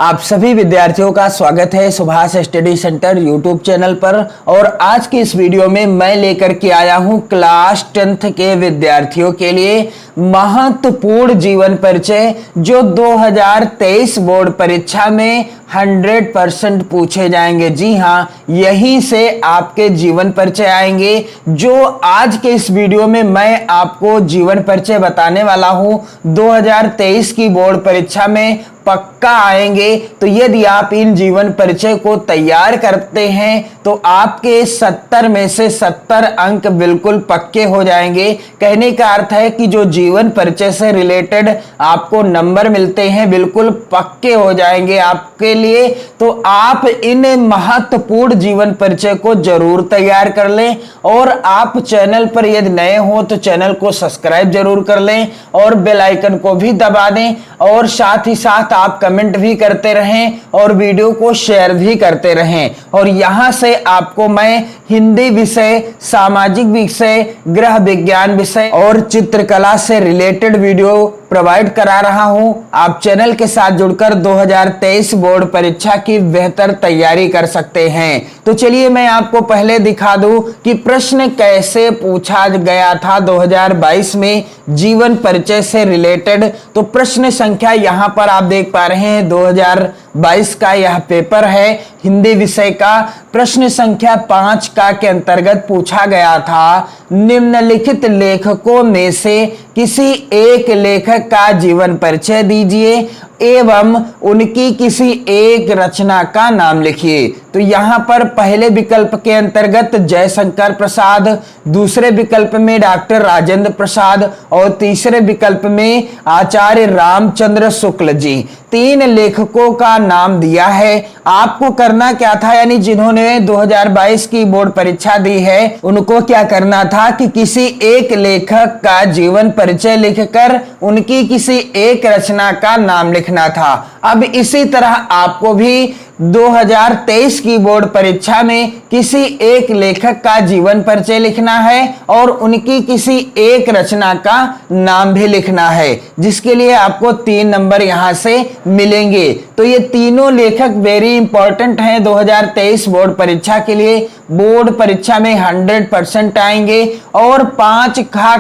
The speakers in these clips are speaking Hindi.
आप सभी विद्यार्थियों का स्वागत है Subhash study centre YouTube channel पर। और आज की इस वीडियो में मैं लेकर के आया हूं क्लास 10th के विद्यार्थियों के लिए महत्वपूर्ण जीवन परिचय जो 2023 बोर्ड परीक्षा में 100% पूछे जाएंगे। जी हां, यहीं से आपके जीवन परिचय आएंगे। जो आज के इस वीडियो में मैं आपको जीवन परिचय बताने वाला हूं 2023 की बोर्ड परीक्षा में पक्का आएंगे। तो यदि आप इन जीवन परिचय को तैयार करते हैं तो आपके 70 में से 70 अंक बिल्कुल पक्के हो जाएंगे। कहने का अर्थ है कि जो जीवन परिचय से रिलेटेड आपको नंबर मिलते हैं बिल्कुल पक्के हो जाएंगे आपके लिए। तो आप इन महत्वपूर्ण जीवन परिचय को जरूर तैयार कर लें। और आप चैनल पर यदि नए हो तो चैनल को सब्सक्राइब जरूर कर लें और बेल आइकन को भी दबा दें। और साथ ही साथ आप कमेंट भी करते रहें और वीडियो को शेयर भी करते रहें। और यहां से आपको मैं हिंदी विषय, सामाजिक विषय, गृह विज्ञान विषय और चित्रकला से रिलेटेड वीडियो प्रोवाइड करा रहा हूं। आप चैनल के साथ जुड़कर 2023 बोर्ड परीक्षा की बेहतर तैयारी कर सकते हैं। तो चलिए मैं आपको पहले दिखा दूं कि प्रश्न कैसे पूछा गया था 2022 में जीवन परिचय से रिलेटेड। तो प्रश्न संख्या यहां पर आप देख पा रहे हैं 2022 का यह पेपर है हिंदी विषय का। प्रश्न संख्या 5 का के अंतर्गत पूछा गया था निम्नलिखित लेखकों में से किसी एक लेखक का जीवन परिचय दीजिए एवं उनकी किसी एक रचना का नाम लिखिए। तो यहां पर पहले विकल्प के अंतर्गत जयशंकर प्रसाद, दूसरे विकल्प में डॉक्टर राजेंद्र प्रसाद और तीसरे विकल्प में आचार्य रामचंद्र शुक्ल जी। 3 लेखकों का नाम दिया है। आपको करना क्या था, यानी जिन्होंने 2022 की बोर्ड परीक्षा दी है उनको क्या करना था कि किसी एक लेखक का जीवन परिचय लिखकर उनकी किसी एक रचना का नाम लिखना था। अब इसी तरह आपको भी 2023 की बोर्ड परीक्षा में किसी एक लेखक का जीवन परिचय लिखना है और उनकी किसी एक रचना का नाम भी लिखना है, जिसके लिए आपको 3 नंबर यहां से मिलेंगे। तो ये तीनों लेखक वेरी इंपॉर्टेंट हैं 2023 बोर्ड परीक्षा के लिए। बोर्ड परीक्षा में 100% आएंगे। और 5 खा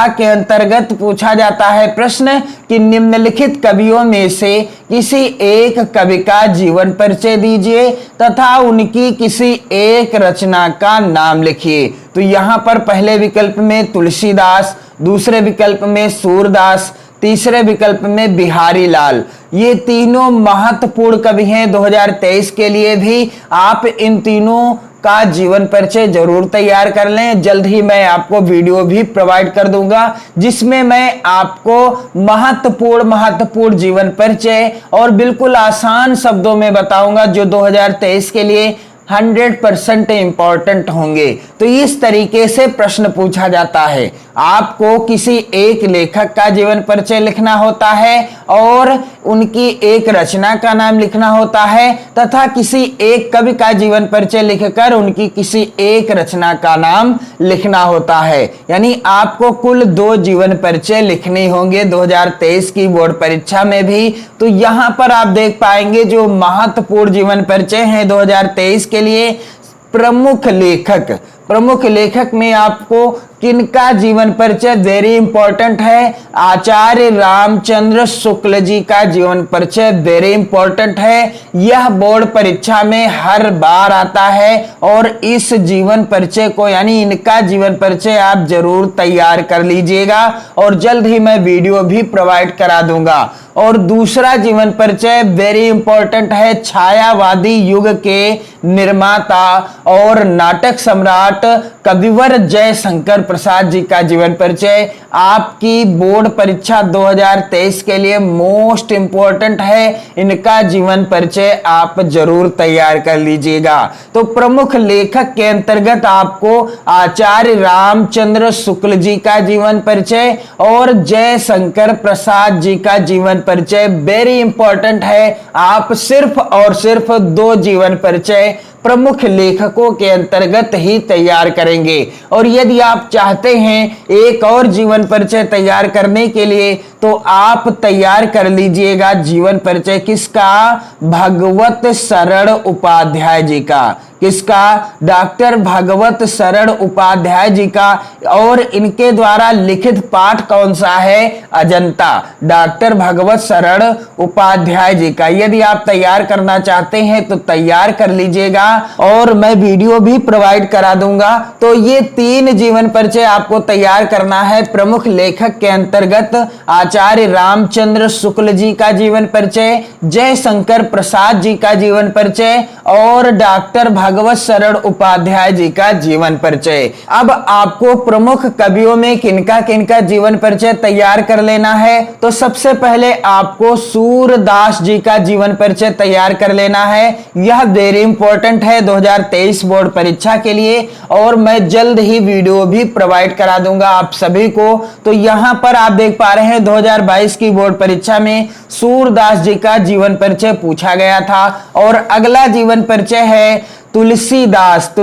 के अंतर्गत पूछा जाता है प्रश्न कि निम्नलिखित कवियों में से किसी एक कवि का जीवन परिचय दीजिए तथा उनकी किसी एक रचना का नाम लिखिए। तो यहां पर पहले विकल्प में तुलसीदास, दूसरे विकल्प में सूरदास, तीसरे विकल्प में बिहारी लाल। ये तीनों महत्वपूर्ण कवि हैं 2023 के लिए भी। आप इन तीनों का जीवन परिचय जरूर तैयार कर लें। जल्द ही मैं आपको वीडियो भी प्रोवाइड कर दूंगा जिसमें मैं आपको महत्वपूर्ण जीवन परिचय और बिल्कुल आसान शब्दों में बताऊंगा जो 2023 के लिए 100% इंपॉर्टेंट होंगे। तो इस तरीके से प्रश्न पूछा जाता है। आपको किसी एक लेखक का जीवन परिचय लिखना होता है और उनकी एक रचना का नाम लिखना होता है तथा किसी एक कवि का जीवन परिचय लिखकर उनकी किसी एक रचना का नाम लिखना होता है। यानी आपको कुल 2 जीवन परिचय लिखने होंगे 2023 की बोर्ड परीक्षा में भी। तो यहां पर आप देख पाएंगे जो महत्वपूर्ण जीवन परिचय हैं 2023 के लिए। प्रमुख लेखक में आपको किनका जीवन परिचय वेरी इंपॉर्टेंट है, आचार्य रामचंद्र शुक्ल जी का जीवन परिचय वेरी इंपॉर्टेंट है। यह बोर्ड परीक्षा में हर बार आता है और इस जीवन परिचय को यानी इनका जीवन परिचय आप जरूर तैयार कर लीजिएगा और जल्द ही मैं वीडियो भी प्रोवाइड करा दूंगा। और दूसरा जीवन परिचय वेरी इंपॉर्टेंट है, छायावादी युग के निर्माता और नाटक सम्राट कविवर जयशंकर प्रसाद जी का जीवन परिचय आपकी बोर्ड परीक्षा 2023 के लिए मोस्ट इंपॉर्टेंट है। इनका जीवन परिचय आप जरूर तैयार कर लीजिएगा। तो प्रमुख लेखक के अंतर्गत आपको आचार्य रामचंद्र शुक्ल जी का जीवन परिचय और जयशंकर प्रसाद जी का जीवन परिचय वेरी इंपॉर्टेंट है। आप सिर्फ और सिर्फ 2 जीवन परिचय प्रमुख लेखकों के अंतर्गत ही तैयार करेंगे। और यदि आप चाहते हैं एक और जीवन परिचय तैयार करने के लिए तो आप तैयार कर लीजिएगा जीवन परिचय किसका, भगवत शरण उपाध्याय जी का। किसका, डॉक्टर भगवत शरण उपाध्याय जी का। और इनके द्वारा लिखित पाठ कौन सा है, अजंता, डॉक्टर भगवत शरण उपाध्याय जी का। यदि आप तैयार करना चाहते हैं तो तैयार कर लीजिएगा और मैं वीडियो भी प्रोवाइड करा दूंगा। तो ये 3 जीवन परिचय आपको तैयार करना है। प्रमुख लेखक के अंतर्गत आचार्य रामचंद्र शुक्ल जी का जीवन परिचय, जयशंकर प्रसाद जी का जीवन परिचय और डॉक्टर भगवत शरण उपाध्याय जी का जीवन परिचय। अब आपको प्रमुख कवियों में किनका किनका जीवन परिचय तैयार कर लेना है, तो सबसे पहले आपको सूरदास जी का जीवन परिचय तैयार कर लेना है। यह वेरी इंपॉर्टेंट है 2023 बोर्ड परीक्षा के लिए और मैं जल्द ही वीडियो भी प्रोवाइड करा दूंगा आप सभी को। तो यहां पर आप देख पा रहे हैं 2022 की बोर्ड परीक्षा में सूरदास जी का जीवन परिचय पूछा गया था। और अगला जीवन परिचय है तुलसीदास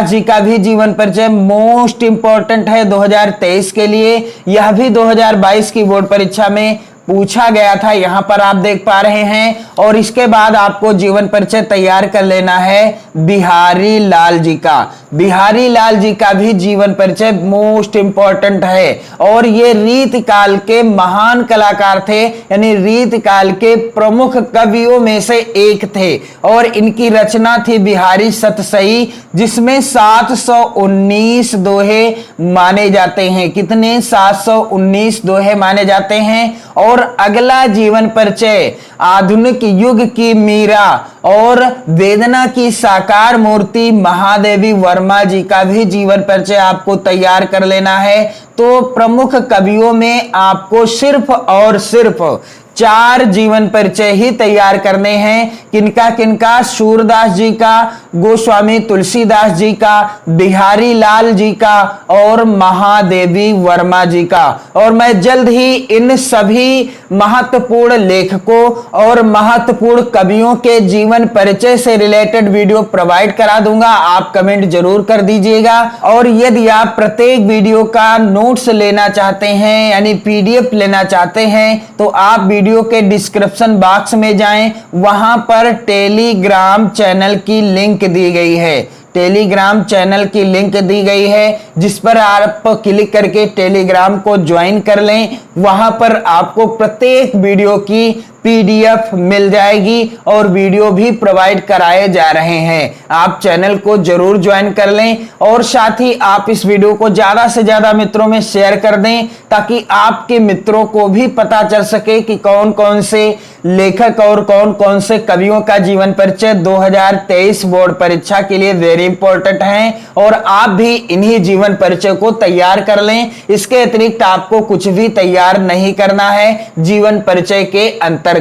जी का भी जीवन परिचय मोस्ट इंपॉर्टेंट है 2023 के लिए। यह भी 2022 की बोर्ड परीक्षा में पूछा गया था, यहां पर आप देख पा रहे हैं। और इसके बाद आपको जीवन परिचय तैयार कर लेना है बिहारी लाल जी का। बिहारी लाल जी का भी जीवन परिचय मोस्ट इंपॉर्टेंट है और ये रीत काल के महान कलाकार थे, यानी रीत काल के प्रमुख कवियों में से एक थे। और इनकी रचना थी बिहारी सतसई, जिसमें 719 दोहे माने जाते हैं। कितने, 719 दोहे माने जाते हैं। और अगला जीवन परिचय आधुनिक युग की मीरा और वेदना की साकार मूर्ति महादेवी वर्मा जी का भी जीवन परिचय आपको तैयार कर लेना है। तो प्रमुख कवियों में आपको सिर्फ और सिर्फ 4 जीवन परिचय ही तैयार करने हैं। किनका किनका, सूरदास जी का, गोस्वामी तुलसीदास जी का, बिहारी लाल जी का और महादेवी वर्मा जी का। और मैं जल्द ही इन सभी महत्वपूर्ण लेखकों और महत्वपूर्ण कवियों के जीवन परिचय से रिलेटेड वीडियो प्रोवाइड करा दूंगा। आप कमेंट जरूर कर दीजिएगा। और यदि आप प्रत्येक वीडियो का नोट्स लेना चाहते हैं, यानी PDF लेना चाहते हैं, तो आप वीडियो के डिस्क्रिप्शन बॉक्स में जाएं, वहां पर टेलीग्राम चैनल की लिंक दी गई है। टेलीग्राम चैनल की लिंक दी गई है, जिस पर आप क्लिक करके टेलीग्राम को ज्वाइन कर लें। वहां पर आपको प्रत्येक वीडियो की PDF मिल जाएगी और वीडियो भी प्रोवाइड कराए जा रहे हैं। आप चैनल को जरूर ज्वाइन कर लें और साथ ही आप इस वीडियो को ज्यादा से ज्यादा मित्रों में शेयर कर दें, ताकि आपके मित्रों को भी पता चल सके कि कौन कौन से लेखक और कौन कौन से कवियों का जीवन परिचय 2023 बोर्ड परीक्षा के लिए वेरी इंपॉर्टेंट है। और आप भी इन्हीं जीवन परिचय को तैयार कर लें। इसके अतिरिक्त आपको कुछ भी तैयार नहीं करना है जीवन परिचय के अंतर्गत।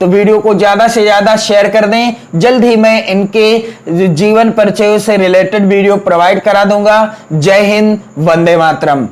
तो वीडियो को ज्यादा से ज्यादा शेयर कर दें। जल्द ही मैं इनके जीवन परिचयों से रिलेटेड वीडियो प्रोवाइड करा दूंगा। जय हिंद, वंदे मातरम।